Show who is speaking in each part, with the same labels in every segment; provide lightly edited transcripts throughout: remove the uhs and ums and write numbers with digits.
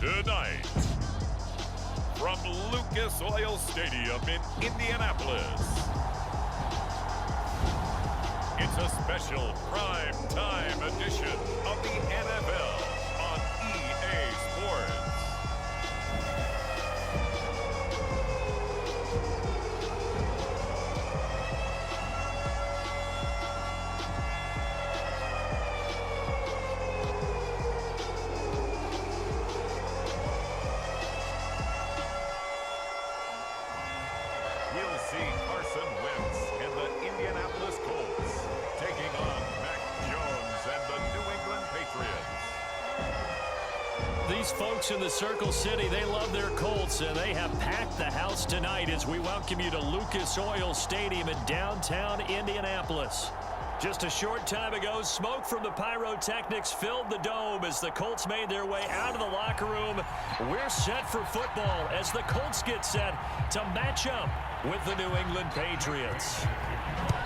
Speaker 1: Tonight, from Lucas Oil Stadium in Indianapolis, it's a special prime time edition of the NFL on EA Sports. We'll see Carson Wentz and the Indianapolis Colts taking on Mac Jones and the New England Patriots.
Speaker 2: These folks in the Circle City, they love their Colts, and they have packed the house tonight as we welcome you to Lucas Oil Stadium in downtown Indianapolis. Just a short time ago, smoke from the pyrotechnics filled the dome as the Colts made their way out of the locker room. We're set for football as the Colts get set to match up with the New England Patriots.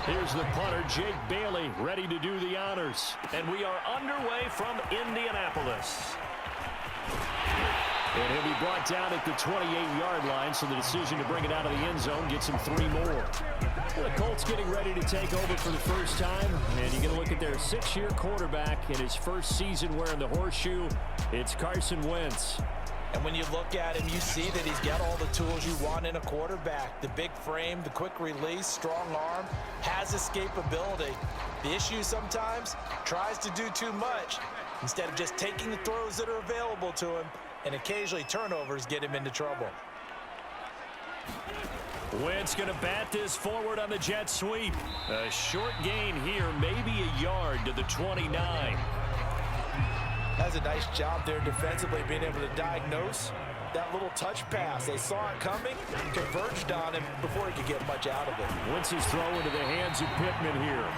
Speaker 2: Here's the punter, Jake Bailey, ready to do the honors. And we are underway from Indianapolis. And he'll be brought down at the 28-yard line, so the decision to bring it out of the end zone gets him 3 more. The Colts getting ready to take over for the first time, and you're going to look at their 6-year quarterback in his first season wearing the horseshoe. It's Carson Wentz.
Speaker 3: And when you look at him, you see that he's got all the tools you want in a quarterback. The big frame, the quick release, strong arm, has escapability. The issue sometimes, tries to do too much instead of just taking the throws that are available to him, and occasionally turnovers get him into trouble.
Speaker 2: Wentz going to bat this forward on the jet sweep. A short gain here, maybe a yard to the 29.
Speaker 3: Does a nice job there defensively, being able to diagnose that little touch pass. They saw it coming, converged on him before he could get much out of it.
Speaker 2: Wentz's throw into the hands of Pittman here.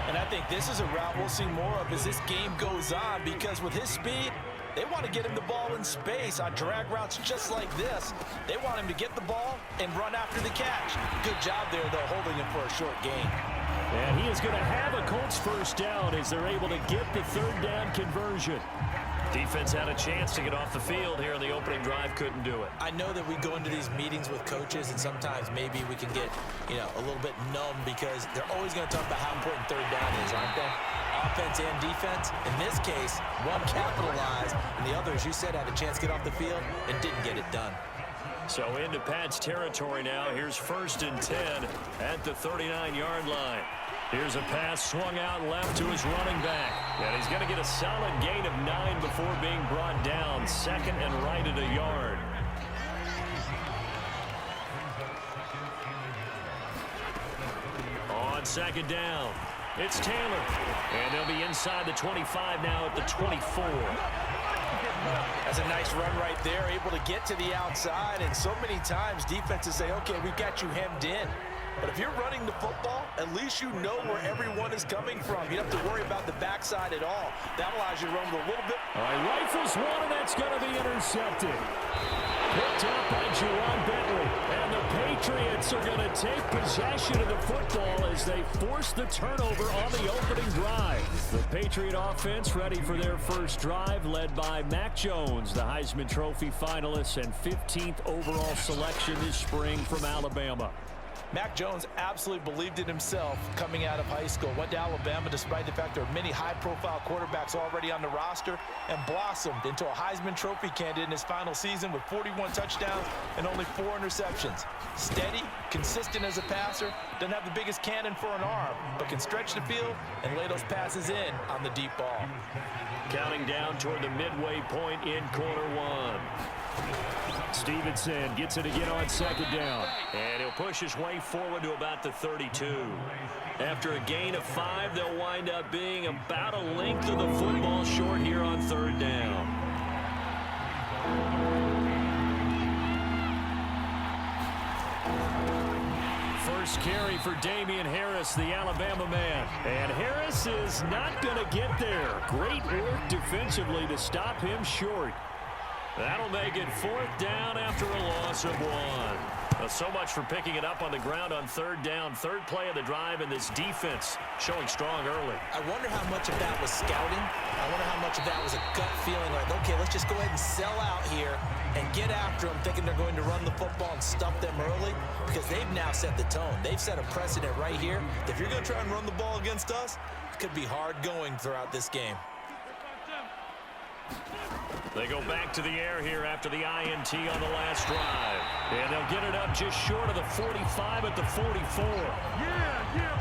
Speaker 3: And I think this is a route we'll see more of as this game goes on, because with his speed, they want to get him the ball in space on drag routes just like this. They want him to get the ball and run after the catch. Good job there, though, holding him for a short gain.
Speaker 2: And he is going to have a Colts first down as they're able to get the third down conversion. Defense had a chance to get off the field here in the opening drive, couldn't do it.
Speaker 3: I know that we go into these meetings with coaches, and sometimes maybe we can get, a little bit numb because they're always going to talk about how important third down is, aren't they? Offense and defense. In this case, one capitalized, and the other, as you said, had a chance to get off the field and didn't get it done.
Speaker 2: So into Pat's territory now. Here's 1st and 10 at the 39-yard line. Here's a pass swung out left to his running back. And he's going to get a solid gain of 9 before being brought down. 2nd and right at a yard. On 2nd down, it's Taylor. And they'll be inside the 25 now at the 24.
Speaker 3: That's a nice run right there, able to get to the outside. And so many times defenses say, okay, we've got you hemmed in. But if you're running the football, at least you know where everyone is coming from. You don't have to worry about the backside at all. That allows you to run with a little bit.
Speaker 2: All right, rifles one, and that's going to be intercepted. Picked up by Juwan Bentley. And the Patriots are going to take possession of the football as they force the turnover on the opening drive. The Patriot offense ready for their first drive, led by Mac Jones, the Heisman Trophy finalist and 15th overall selection this spring from Alabama.
Speaker 3: Mac Jones absolutely believed in himself coming out of high school. Went to Alabama despite the fact there are many high-profile quarterbacks already on the roster, and blossomed into a Heisman Trophy candidate in his final season with 41 touchdowns and only 4 interceptions. Steady, consistent as a passer, doesn't have the biggest cannon for an arm, but can stretch the field and lay those passes in on the deep ball.
Speaker 2: Counting down toward the midway point in quarter 1. Stevenson gets it again on 2nd down. And he'll push his way forward to about the 32. After a gain of 5, they'll wind up being about a length of the football short here on 3rd down. First carry for Damian Harris, the Alabama man. And Harris is not going to get there. Great work defensively to stop him short. That'll make it 4th down after a loss of 1. Well, so much for picking it up on the ground on 3rd down. 3rd play of the drive, and this defense showing strong early.
Speaker 3: I wonder how much of that was scouting. I wonder how much of that was a gut feeling like, okay, let's just go ahead and sell out here and get after them, thinking they're going to run the football and stuff them early, because they've now set the tone. They've set a precedent right here. If you're going to try and run the ball against us, it could be hard going throughout this game.
Speaker 2: They go back to the air here after the INT on the last drive. And they'll get it up just short of the 45 at the 44.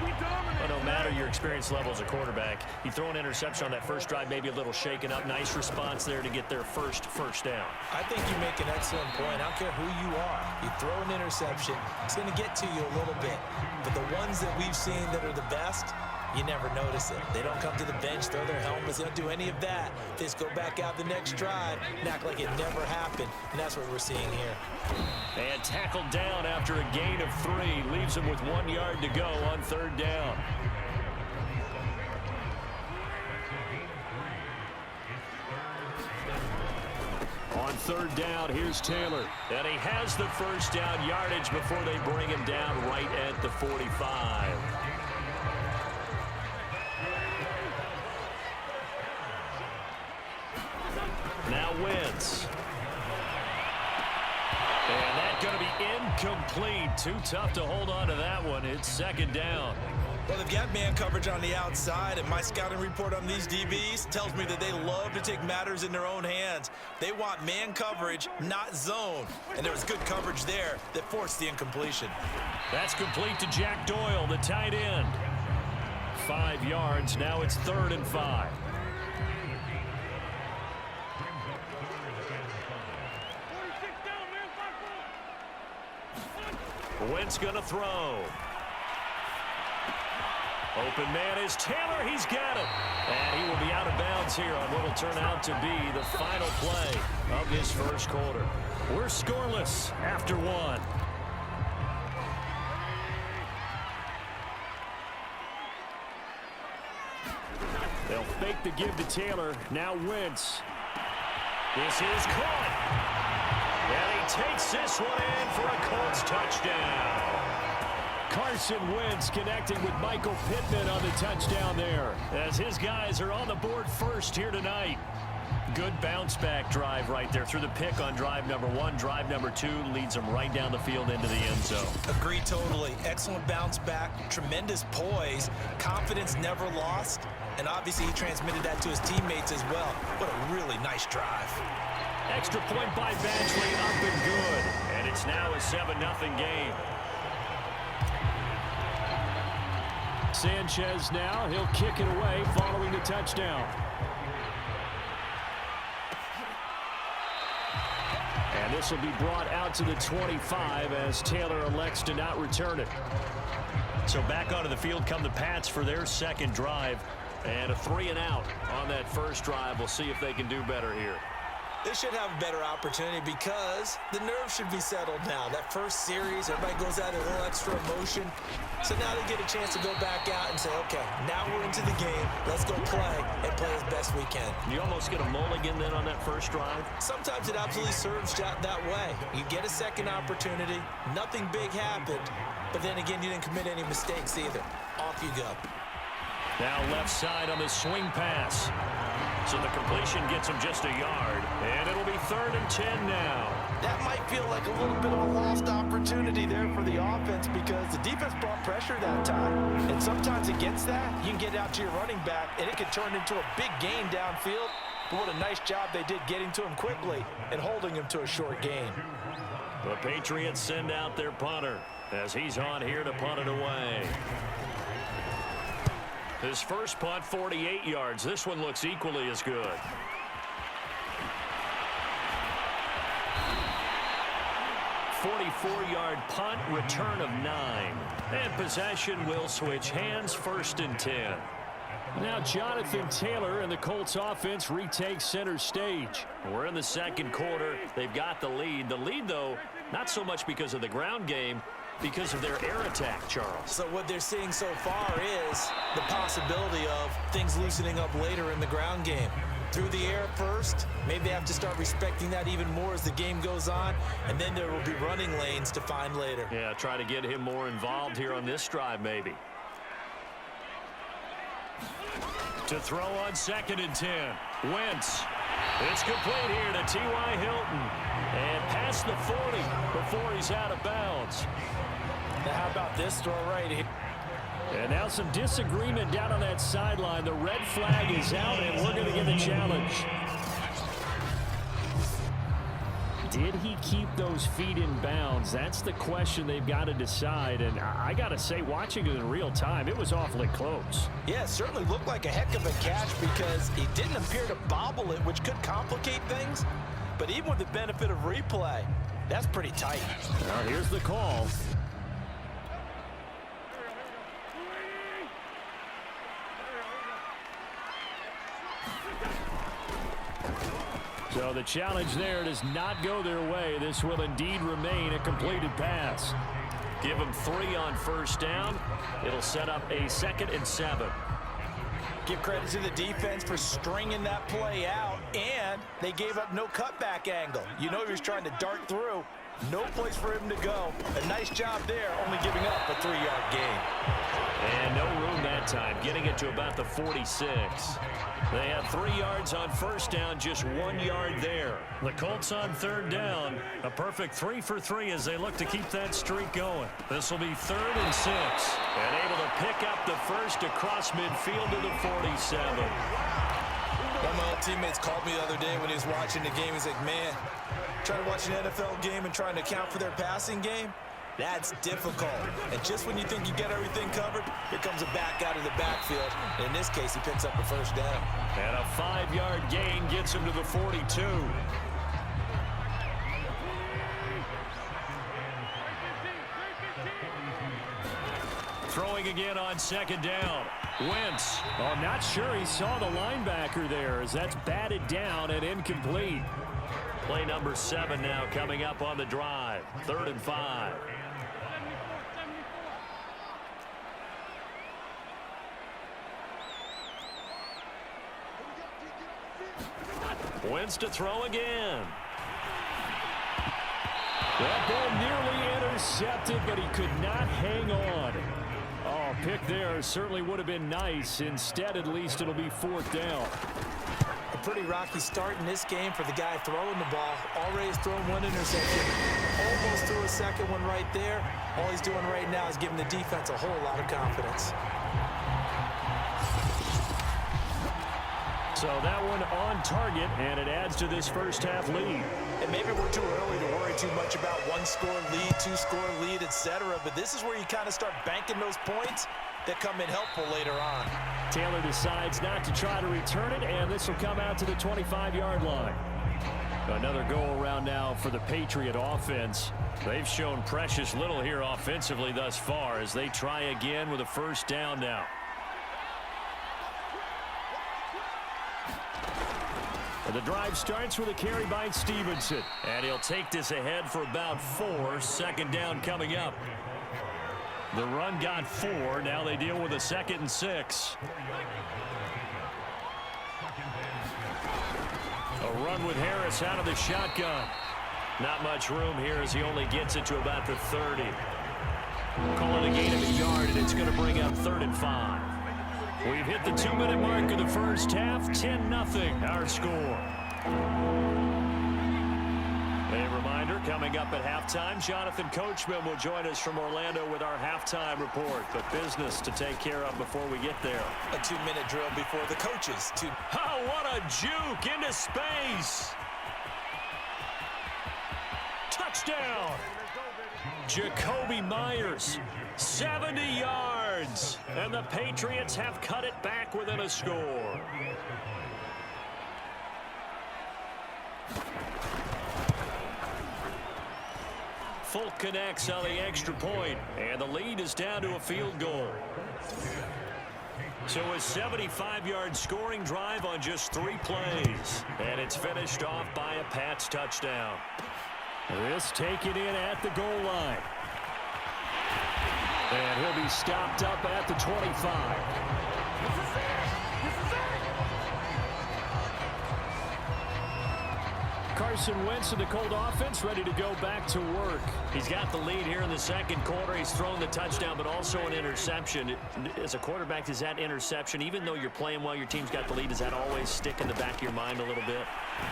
Speaker 1: We dominate.
Speaker 2: But no matter your experience level as a quarterback, you throw an interception on that first drive, maybe a little shaken up. Nice response there to get their first down.
Speaker 3: I think you make an excellent point. I don't care who you are. You throw an interception, it's going to get to you a little bit. But the ones that we've seen that are the best, you never notice it. They don't come to the bench, throw their helmets. They don't do any of that. They just go back out the next drive and act like it never happened. And that's what we're seeing here.
Speaker 2: And tackled down after a gain of 3. Leaves him with 1 yard to go on 3rd down. On 3rd down, here's Taylor. And he has the first down yardage before they bring him down right at the 45. Now Wentz. And that's going to be incomplete. Too tough to hold on to that one. It's 2nd down.
Speaker 3: Well, they've got man coverage on the outside, and my scouting report on these DBs tells me that they love to take matters in their own hands. They want man coverage, not zone. And there was good coverage there that forced the incompletion.
Speaker 2: That's complete to Jack Doyle, the tight end. 5 yards. Now it's 3rd and 5. Wentz gonna throw. Open man is Taylor. He's got it. And he will be out of bounds here on what will turn out to be the final play of this first quarter. We're scoreless after 1. They'll fake the give to Taylor. Now Wentz. This is caught. And he takes this one in for a Colts touchdown. Carson Wentz connecting with Michael Pittman on the touchdown there, as his guys are on the board first here tonight. Good bounce-back drive right there through the pick on drive number 1. Drive number 2 leads them right down the field into the end zone.
Speaker 3: Agree totally. Excellent bounce back, tremendous poise, confidence never lost, and obviously he transmitted that to his teammates as well. What a really nice drive.
Speaker 2: Extra point by Badgley, up and good. And it's now a 7-0 game. Sanchez now, he'll kick it away following the touchdown. And this will be brought out to the 25 as Taylor elects to not return it. So back onto the field come the Pats for their second drive. And a 3-and-out on that first drive. We'll see if they can do better here.
Speaker 3: They should have a better opportunity because the nerves should be settled now. That first series, everybody goes out a little extra emotion. So now they get a chance to go back out and say, okay, now we're into the game. Let's go play and play as best we can.
Speaker 2: You almost get a mulligan then on that first drive?
Speaker 3: Sometimes it absolutely serves that way. You get a second opportunity. Nothing big happened. But then again, you didn't commit any mistakes either. Off you go.
Speaker 2: Now left side on the swing pass. So the completion gets him just a yard. And it'll be 3rd and 10 now.
Speaker 3: That might feel like a little bit of a lost opportunity there for the offense because the defense brought pressure that time. And sometimes against that, you can get out to your running back, and it can turn into a big gain downfield. But what a nice job they did getting to him quickly and holding him to a short gain.
Speaker 2: The Patriots send out their punter as he's on here to punt it away. His first punt, 48 yards. This one looks equally as good. "44-yard punt, return of 9. And possession will switch hands, 1st and 10. Now Jonathan Taylor and the Colts offense retake center stage. We're in the second quarter. They've got the lead. The lead, though, not so much because of the ground game, because of their air attack, Charles.
Speaker 3: So what they're seeing so far is the possibility of things loosening up later in the ground game. Through the air first, maybe they have to start respecting that even more as the game goes on, and then there will be running lanes to find later.
Speaker 2: Yeah, try to get him more involved here on this drive, maybe. To throw on 2nd and 10. Wentz. It's complete here to T.Y. Hilton. And past the 40 before he's out of bounds.
Speaker 3: Now how about this throw right here?
Speaker 2: And now some disagreement down on that sideline. The red flag is out, and we're going to get the challenge. Did he keep those feet in bounds? That's the question they've got to decide. And I got to say, watching it in real time, it was awfully close.
Speaker 3: Yeah, it certainly looked like a heck of a catch because he didn't appear to bobble it, which could complicate things. But even with the benefit of replay, that's pretty tight.
Speaker 2: Now here's the call. So the challenge there does not go their way. This will indeed remain a completed pass. Give them 3 on 1st down. It'll set up a 2nd and 7.
Speaker 3: Give credit to the defense for stringing that play out, and they gave up no cutback angle. You know he was trying to dart through. No place for him to go. A nice job there, only giving up a 3-yard gain.
Speaker 2: And no room that time, getting it to about the 46. They have 3 yards on 1st down, just 1 yard there. The Colts on 3rd down. A perfect 3 for 3 as they look to keep that streak going. This will be 3rd and 6. And able to pick up the first across midfield to the 47.
Speaker 3: One of my old teammates called me the other day when he was watching the game. He's like, man, trying to watch an NFL game and trying to account for their passing game, that's difficult. And just when you think you get everything covered, here comes a back out of the backfield. And in this case, he picks up a 1st down.
Speaker 2: And a 5-yard gain gets him to the 42. Throwing again on 2nd down. Wentz. Oh, I'm not sure he saw the linebacker there as that's batted down and incomplete. Play number 7 now coming up on the drive. 3rd and 5. Wentz to throw again. That ball nearly intercepted, but he could not hang on. Oh, pick there certainly would have been nice. Instead, at least it'll be 4th down.
Speaker 3: A pretty rocky start in this game for the guy throwing the ball. Already has thrown 1 interception. Almost threw a 2nd one right there. All he's doing right now is giving the defense a whole lot of confidence.
Speaker 2: So that one on target, and it adds to this first half lead.
Speaker 3: And maybe we're too early to worry too much about 1-score lead, 2-score lead, etc. But this is where you kind of start banking those points that come in helpful later on.
Speaker 2: Taylor decides not to try to return it, and this will come out to the 25-yard line. Another go-around now for the Patriot offense. They've shown precious little here offensively thus far as they try again with a 1st down now. The drive starts with a carry by Stevenson. And he'll take this ahead for about 4. 2nd down coming up. The run got 4. Now they deal with a 2nd and 6. A run with Harris out of the shotgun. Not much room here as he only gets it to about the 30. Call it a gain of a yard, and it's going to bring up 3rd and 5. We've hit the 2-minute mark of the first half. 10-0 our score. A reminder, coming up at halftime, Jonathan Coachman will join us from Orlando with our halftime report. But business to take care of before we get there.
Speaker 3: A 2-minute drill before the coaches.
Speaker 2: Oh, what a juke into space. Touchdown. Jacoby Myers, 70 yards. And the Patriots have cut it back within a score. Folk connects on the extra point, and the lead is down to a field goal. So a 75-yard scoring drive on just 3 plays, and it's finished off by a Pats touchdown. This taken in at the goal line. And he'll be stopped up at the 25. Carson Wentz and the Colt offense ready to go back to work. He's got the lead here in the second quarter. He's thrown the touchdown, but also an interception. As a quarterback, does that interception, even though you're playing well, your team's got the lead, does that always stick in the back of your mind a little bit?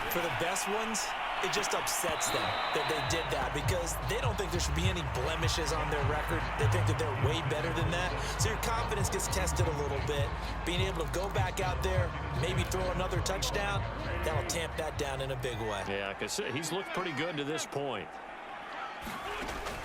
Speaker 3: For the best ones, it just upsets them that they did that because they don't think there should be any blemishes on their record. They think that they're way better than that. So your confidence gets tested a little bit. Being able to go back out there, maybe throw another touchdown, that'll tamp that down in a big way.
Speaker 2: Yeah, because he's looked pretty good to this point.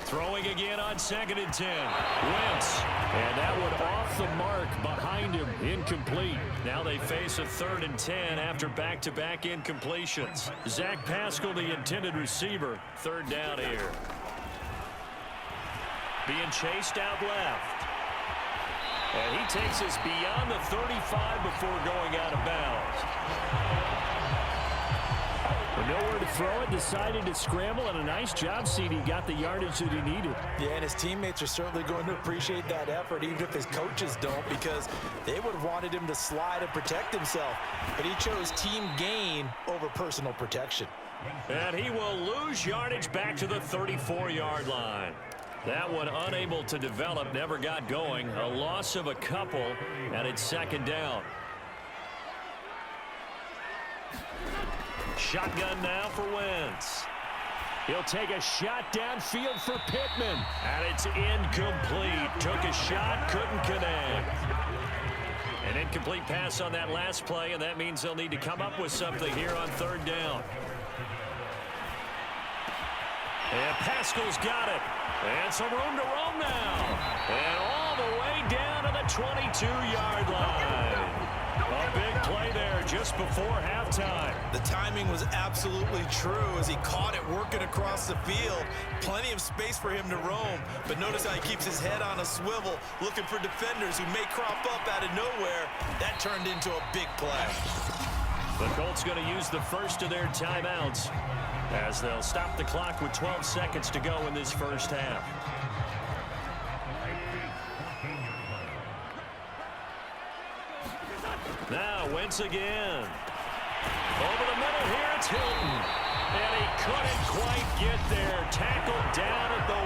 Speaker 2: Throwing again on 2nd and 10. Wentz. And that one off the mark behind him. Incomplete. Now they face a 3rd and 10 after back-to-back incompletions. Zach Pascal, the intended receiver. 3rd down here. Being chased out left. And he takes us beyond the 35 before going out of bounds. But nowhere to throw it, decided to scramble, and a nice job, CD. Got the yardage that he needed.
Speaker 3: Yeah, and his teammates are certainly going to appreciate that effort, even if his coaches don't, because they would have wanted him to slide and protect himself. But he chose team gain over personal protection.
Speaker 2: And he will lose yardage back to the 34-yard line. That one unable to develop, never got going. A loss of a couple, and it's 2nd down. Shotgun now for Wentz. He'll take a shot downfield for Pittman. And it's incomplete. Took a shot, couldn't connect. An incomplete pass on that last play, and that means they'll need to come up with something here on 3rd down. And Pascal's got it. And some room to roam now. And all the way down to the 22-yard line. A big play there just before halftime.
Speaker 3: The timing was absolutely true as he caught it working across the field. Plenty of space for him to roam, but notice how he keeps his head on a swivel, looking for defenders who may crop up out of nowhere. That turned into a big play.
Speaker 2: The Colts going to use the first of their timeouts as they'll stop the clock with 12 seconds to go in this first half. Now Wentz again. Over the middle here, it's Hilton. And he couldn't quite get there. Tackled down at the 1.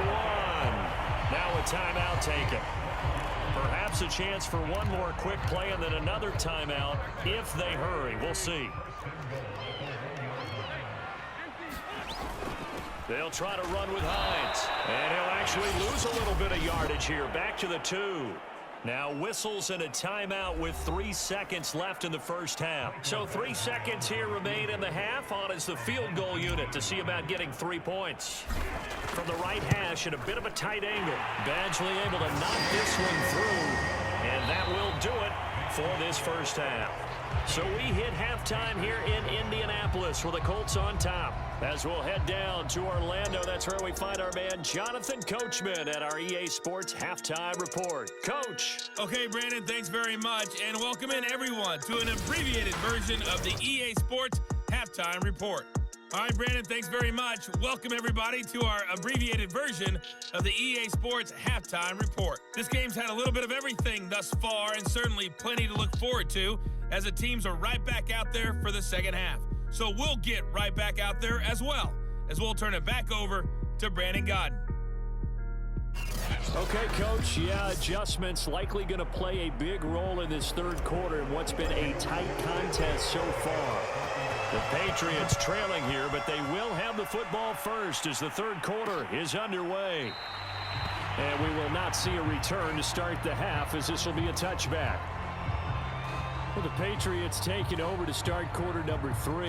Speaker 2: Now a timeout taken. Perhaps a chance for one more quick play and then another timeout if they hurry. We'll see. They'll try to run with Hines. And he'll actually lose a little bit of yardage here. Back to the 2. Now whistles and a timeout with 3 seconds left in the first half. So 3 seconds here remain in the half. On is the field goal unit to see about getting 3 points. From the right hash at a bit of a tight angle. Badgley able to knock this one through. And that will do it for this first half. So we hit halftime here in Indianapolis with the Colts on top. As we'll head down to Orlando, that's where we find our man Jonathan Coachman at our EA Sports Halftime Report. Coach.
Speaker 4: Okay, Brandon, thanks very much. And welcome in, everyone, to an abbreviated version of the EA Sports Halftime Report. All right, Brandon, thanks very much. Welcome, everybody, to our abbreviated version of the EA Sports Halftime Report. This game's had a little bit of everything thus far and certainly plenty to look forward to as the teams are right back out there for the second half. So we'll get right back out there as well as we'll turn it back over to Brandon Godden.
Speaker 2: Okay, Coach, yeah, adjustments likely going to play a big role in this third quarter in what's been a tight contest so far. The Patriots trailing here, but they will have the football first as the third quarter is underway. And we will not see a return to start the half as this will be a touchback. Well, the Patriots taking over to start quarter number 3.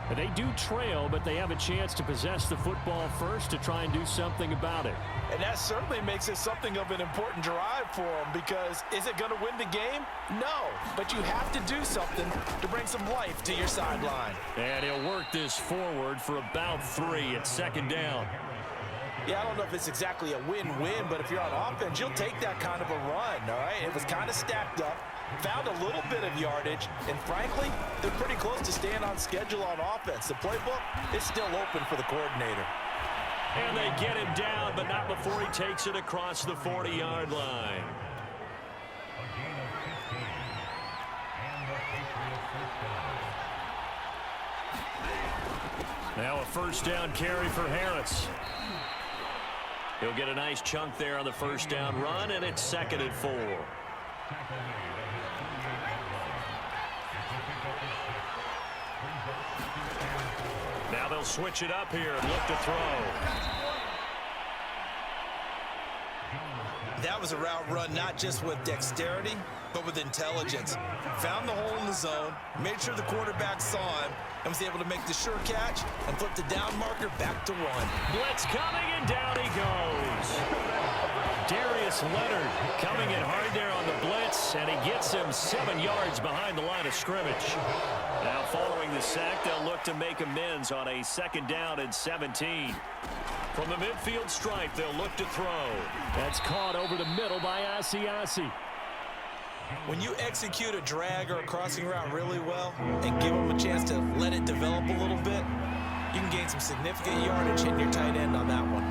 Speaker 2: And they do trail, but they have a chance to possess the football first to try and do something about it.
Speaker 3: And that certainly makes it something of an important drive for them because is it going to win the game? No, but you have to do something to bring some life to your sideline.
Speaker 2: And he'll work this forward for about 3 at second down.
Speaker 3: Yeah, I don't know if it's exactly a win-win, but if you're on offense, you'll take that kind of a run, all right? It was kind of stacked up, found a little bit of yardage, and frankly, they're pretty close to staying on schedule on offense. The playbook is still open for the coordinator.
Speaker 2: And they get him down, but not before he takes it across the 40-yard line. Now a first down carry for Harris. He'll get a nice chunk there on the first down run, and it's 2nd and 4. Now they'll switch it up here and look to throw.
Speaker 3: That was a route run not just with dexterity, but with intelligence. Found the hole in the zone, made sure the quarterback saw him, and was able to make the sure catch and flip the down marker back to 1.
Speaker 2: Blitz coming, and down he goes. Darius Leonard coming in hard there on the blitz, and he gets him 7 yards behind the line of scrimmage. Now following the sack, they'll look to make amends on a 2nd down and 17. From the midfield stripe, they'll look to throw. That's caught over the middle by Asiasi.
Speaker 3: When you execute a drag or a crossing route really well and give them a chance to let it develop a little bit, you can gain some significant yardage hitting your tight end on that one.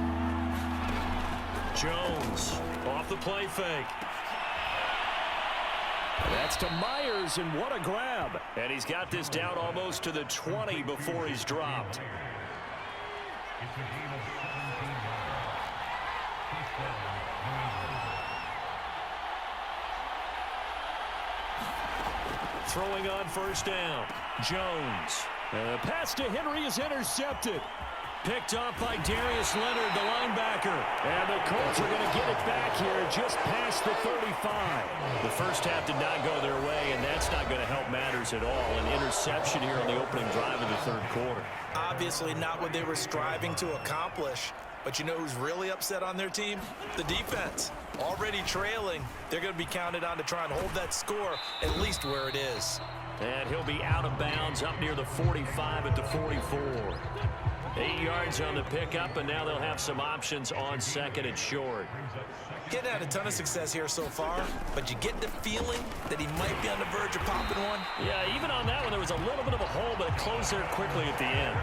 Speaker 2: Jones off the play fake. That's to Myers, and what a grab. And he's got this down almost to the 20 before he's dropped. Throwing on first down. Jones. Pass to Henry is intercepted. Picked off by Darius Leonard, the linebacker. And the Colts are going to get it back here just past the 35. The first half did not go their way, and that's not going to help matters at all. An interception here on the opening drive of the 3rd quarter.
Speaker 3: Obviously not what they were striving to accomplish. But you know who's really upset on their team? The defense. Already trailing, they're going to be counted on to try and hold that score at least where it is.
Speaker 2: And he'll be out of bounds up near the 45 at the 44. 8 yards on the pickup, and now they'll have some options on 2nd and short.
Speaker 3: Getting had a ton of success here so far, but you get the feeling that he might be on the verge of popping one.
Speaker 2: Yeah, even on that one, there was a little bit of a hole, but it closed there quickly at the end.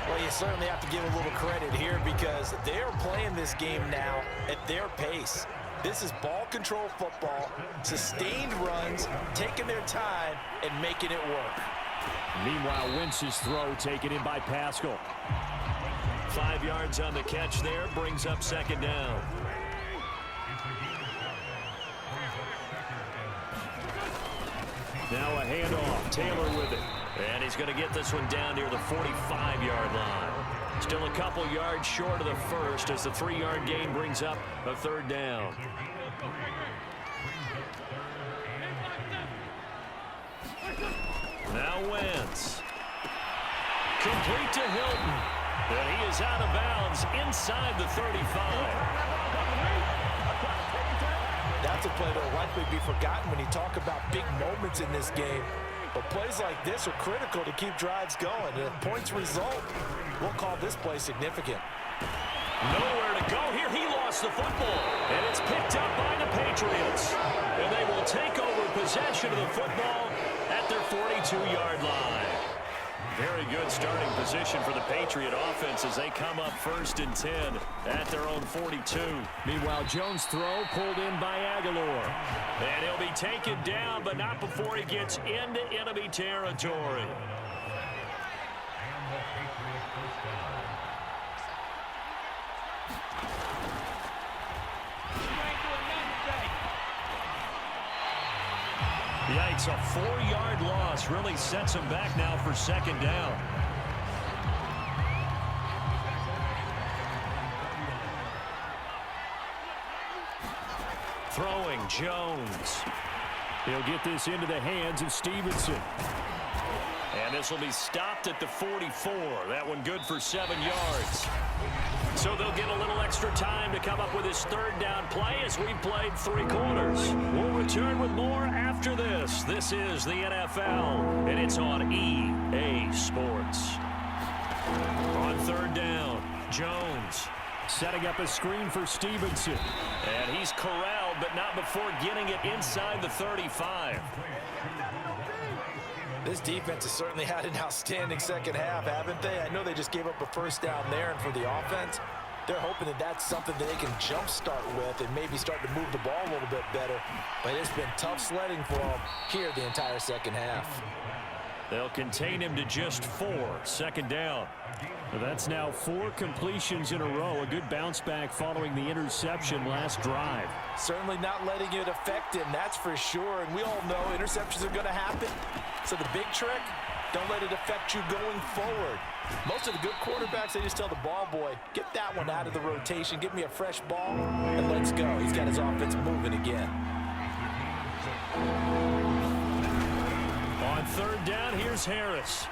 Speaker 3: Well, you certainly have to give a little credit here because they're playing this game now at their pace. This is ball control football, sustained runs, taking their time, and making it work.
Speaker 2: Meanwhile, Wentz's throw taken in by Pascal. 5 yards on the catch there, brings up 2nd down. Now a handoff, Taylor with it. And he's going to get this one down near the 45-yard line. Still a couple yards short of the first as the 3-yard gain brings up a 3rd down. Now Wentz. Complete to Hilton. And he is out of bounds inside the 35.
Speaker 3: That's a play that will likely be forgotten when you talk about big moments in this game. But plays like this are critical to keep drives going. And if points result, we'll call this play significant.
Speaker 2: Nowhere to go here. He lost the football. And it's picked up by the Patriots. And they will take over possession of the football at their 42-yard line. Very good starting position for the Patriot offense as they come up 1st and 10 at their own 42. Meanwhile, Jones' throw pulled in by Aguilar. And he'll be taken down, but not before he gets into enemy territory. Yikes, a 4-yard loss really sets him back now for 2nd down. Throwing, Jones. He'll get this into the hands of Stevenson. And this will be stopped at the 44. That one good for 7 yards. So they'll get a little extra time to come up with his 3rd down play as we've played 3 quarters. We'll return with more after this. This is the NFL, and it's on EA Sports. On 3rd down, Jones setting up a screen for Stevenson. And he's corralled, but not before getting it inside the 35.
Speaker 3: This defense has certainly had an outstanding 2nd half, haven't they? I know they just gave up a 1st down there, and for the offense, they're hoping that that's something that they can jumpstart with and maybe start to move the ball a little bit better. But it's been tough sledding for them here the entire 2nd half.
Speaker 2: They'll contain him to just 4. Second down. That's now 4 completions in a row. A good bounce back following the interception last drive.
Speaker 3: Certainly not letting it affect him, that's for sure. And we all know interceptions are going to happen. So the big trick, don't let it affect you going forward. Most of the good quarterbacks, they just tell the ball boy, get that one out of the rotation, give me a fresh ball, and let's go. He's got his offense moving again.
Speaker 2: On third down, here's Harris.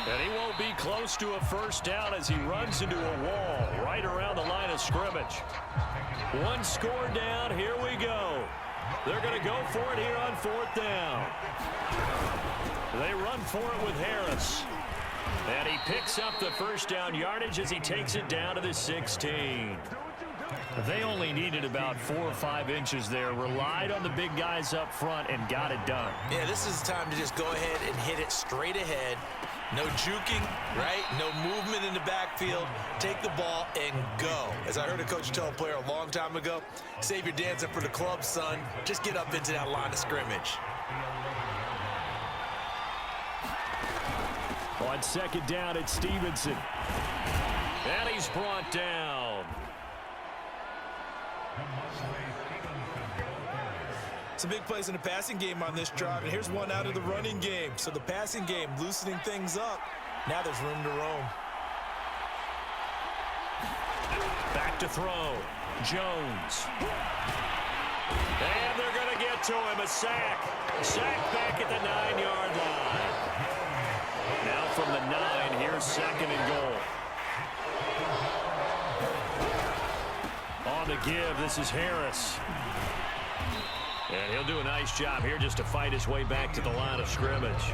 Speaker 2: And he won't be close to a first down as he runs into a wall right around the line of scrimmage. 1 score down, here we go. They're going to go for it here on 4th down. They run for it with Harris. And he picks up the first down yardage as he takes it down to the 16. They only needed about 4 or 5 inches there, relied on the big guys up front, and got it done.
Speaker 3: Yeah, this is the time to just go ahead and hit it straight ahead. No juking, right? No movement in the backfield. Take the ball and go. As I heard a coach tell a player a long time ago, save your dancing for the club, son. Just get up into that line of scrimmage.
Speaker 2: On second down, it's Stevenson. And he's brought down.
Speaker 3: Some big plays in the passing game on this drive, and here's one out of the running game. So the passing game loosening things up. Now there's room to roam.
Speaker 2: Back to throw. Jones. And they're going to get to him. A sack. Sack back at the 9-yard line. Now from the 9, here's 2nd and goal. On the give, this is Harris. And he'll do a nice job here just to fight his way back to the line of scrimmage.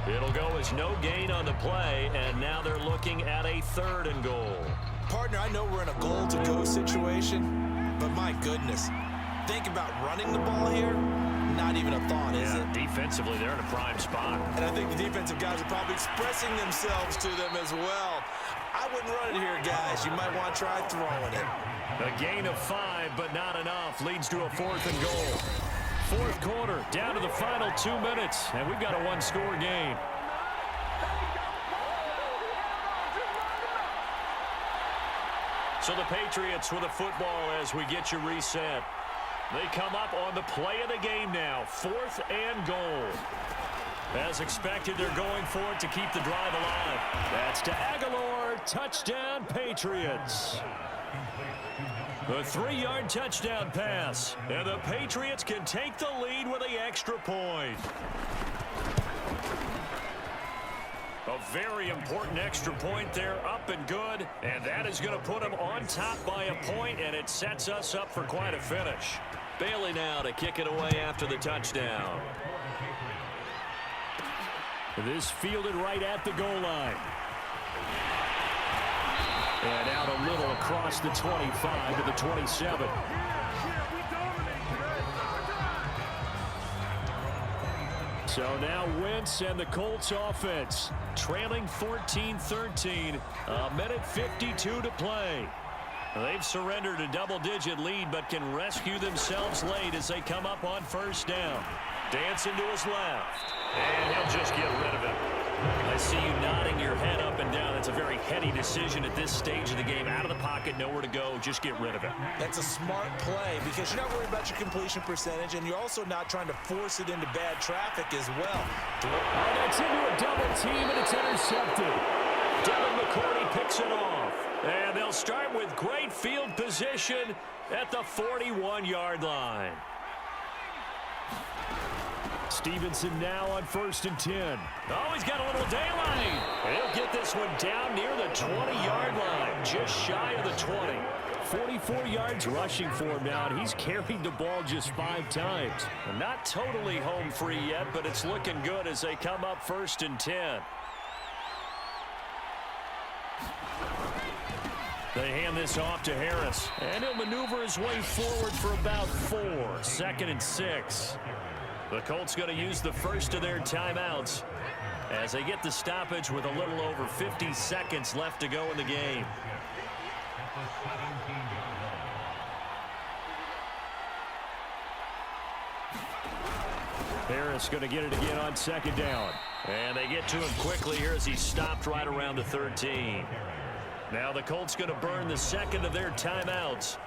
Speaker 2: It'll go as no gain on the play, and now they're looking at a 3rd and goal.
Speaker 3: Partner, I know we're in a goal-to-go situation, but my goodness, think about running the ball here. Not even a thought, is it?
Speaker 2: Defensively, they're in a prime spot.
Speaker 3: And I think the defensive guys are probably expressing themselves to them as well. I wouldn't run it here, guys. You might want to try throwing it.
Speaker 2: A gain of 5, but not enough. Leads to a 4th and goal. 4th quarter, down to the final 2 minutes, and we've got a 1-score game. So the Patriots with a football as we get you reset. They come up on the play of the game now. 4th and goal. As expected, they're going for it to keep the drive alive. That's to Aguilar. Touchdown, Patriots. The 3-yard touchdown pass. And the Patriots can take the lead with the extra point. A very important extra point there, up and good. And that is going to put them on top by a point, and it sets us up for quite a finish. Bailey now to kick it away after the touchdown. This fielded right at the goal line. And out a little across the 25 to the 27. So now Wentz and the Colts offense trailing 14-13. A minute 52 to play. They've surrendered a double-digit lead, but can rescue themselves late as they come up on 1st down. Dancing to his left. And he'll just get rid of it. I see you nodding your head up and down. It's a very heady decision at this stage of the game. Out of the pocket, nowhere to go. Just get rid of it.
Speaker 3: That's a smart play because you're not worried about your completion percentage, and you're also not trying to force it into bad traffic as well.
Speaker 2: Oh, that's into a double team, and it's intercepted. Devin McCourty picks it off. And they'll start with great field position at the 41-yard line. Stevenson now on 1st and 10. Oh, he's got a little daylight. He'll get this one down near the 20-yard line, just shy of the 20. 44 yards rushing for him now, and he's carried the ball just 5 times. Not totally home free yet, but it's looking good as they come up 1st and 10. They hand this off to Harris, and he'll maneuver his way forward for about 4. 2nd and 6. The Colts going to use the first of their timeouts as they get the stoppage with a little over 50 seconds left to go in the game. Harris going to get it again on 2nd down. And they get to him quickly here as he stopped right around the 13. Now the Colts going to burn the second of their timeouts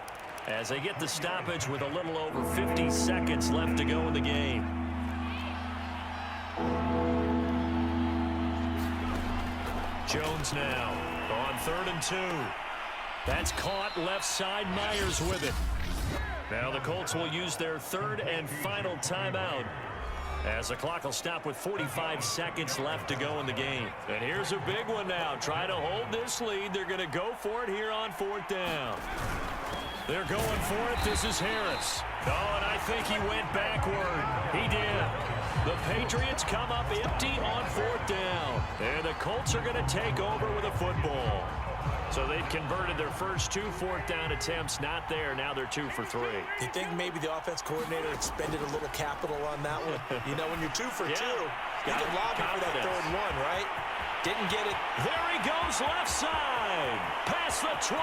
Speaker 2: as they get the stoppage with a little over 50 seconds left to go in the game. Jones now on 3rd and 2. That's caught left side. Myers with it. Now the Colts will use their third and final timeout as the clock will stop with 45 seconds left to go in the game. And here's a big one now. Try to hold this lead. They're going to go for it here on 4th down. They're going for it. This is Harris. Oh, and I think he went backward. He did. The Patriots come up empty on 4th down. And the Colts are going to take over with a football. So they've converted their first 2 4th down attempts. Not there. Now they're 2 for 3.
Speaker 3: You think maybe the offense coordinator expended a little capital on that one? You know, when you're 2 for 2, you can lobby for that 3rd one, right? Didn't get it.
Speaker 2: There he goes left side. Past the 20.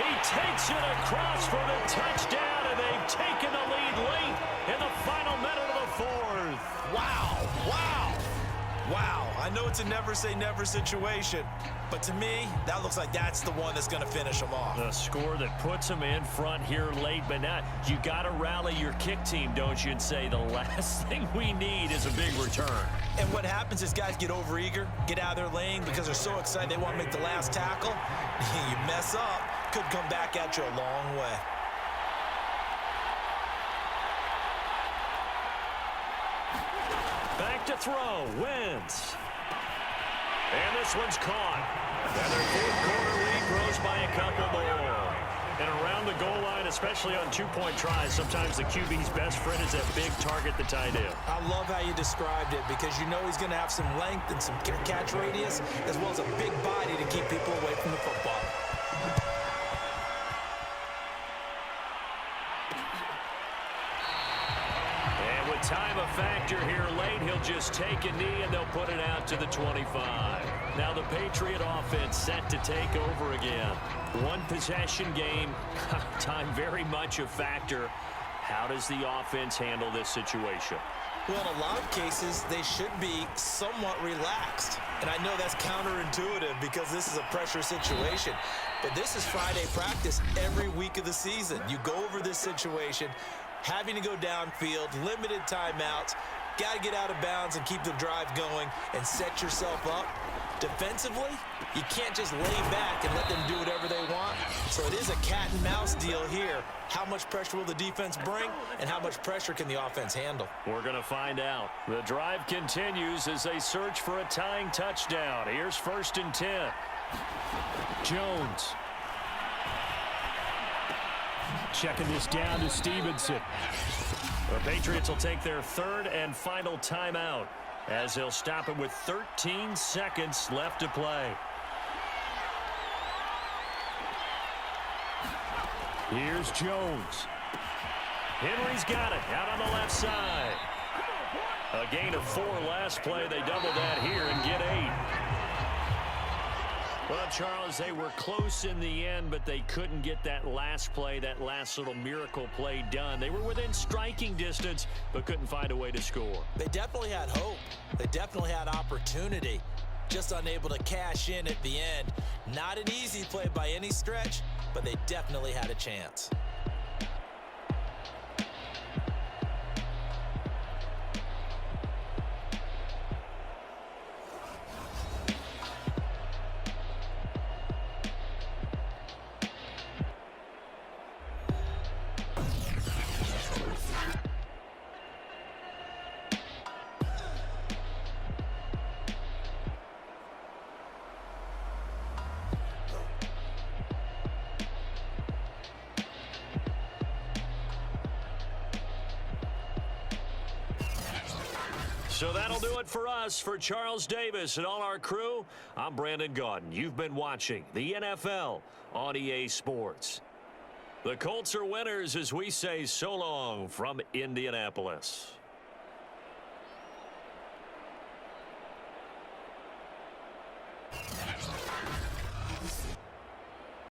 Speaker 2: He takes it across for the touchdown, and they've taken the lead late in the final minute of the 4th.
Speaker 3: Wow. Wow. Wow. I know it's a never-say-never situation, but to me, that looks like that's the one that's going to finish them off.
Speaker 2: The score that puts them in front here late, but now you got to rally your kick team, don't you, and say the last thing we need is a big return.
Speaker 3: And what happens is guys get overeager, get out of their lane because they're so excited they want to make the last tackle. You mess up, could come back at you a long way.
Speaker 2: Back to throw, Wentz. And this one's caught. And their 4th quarter lead grows by a couple more. And around the goal line, especially on 2-point tries, sometimes the QB's best friend is that big target, the tight end.
Speaker 3: I love how you described it because you know he's going to have some length and some catch radius as well as a big body to keep people away from the football.
Speaker 2: Time a factor here late. He'll just take a knee and they'll put it out to the 25. Now the Patriot offense set to take over again. One possession game. Time very much a factor. How does the offense handle this situation?
Speaker 3: Well, in a lot of cases, they should be somewhat relaxed. And I know that's counterintuitive because this is a pressure situation. But this is Friday practice every week of the season. You go over this situation, having to go downfield, limited timeouts, got to get out of bounds and keep the drive going and set yourself up. Defensively, you can't just lay back and let them do whatever they want. So it is a cat and mouse deal here. How much pressure will the defense bring and how much pressure can the offense handle?
Speaker 2: We're going to find out. The drive continues as they search for a tying touchdown. Here's 1st and 10. Jones. Checking this down to Stevenson. The Patriots will take their 3rd and final timeout as they'll stop it with 13 seconds left to play. Here's Jones. Henry's got it out on the left side. A gain of 4 last play. They double that here and get 8. Well, Charles, they were close in the end, but they couldn't get that last play, that last little miracle play done. They were within striking distance, but couldn't find a way to score.
Speaker 3: They definitely had hope. They definitely had opportunity. Just unable to cash in at the end. Not an easy play by any stretch, but they definitely had a chance.
Speaker 2: So that'll do it for us. For Charles Davis and all our crew, I'm Brandon Gaudin. You've been watching the NFL on EA Sports. The Colts are winners as we say so long from Indianapolis.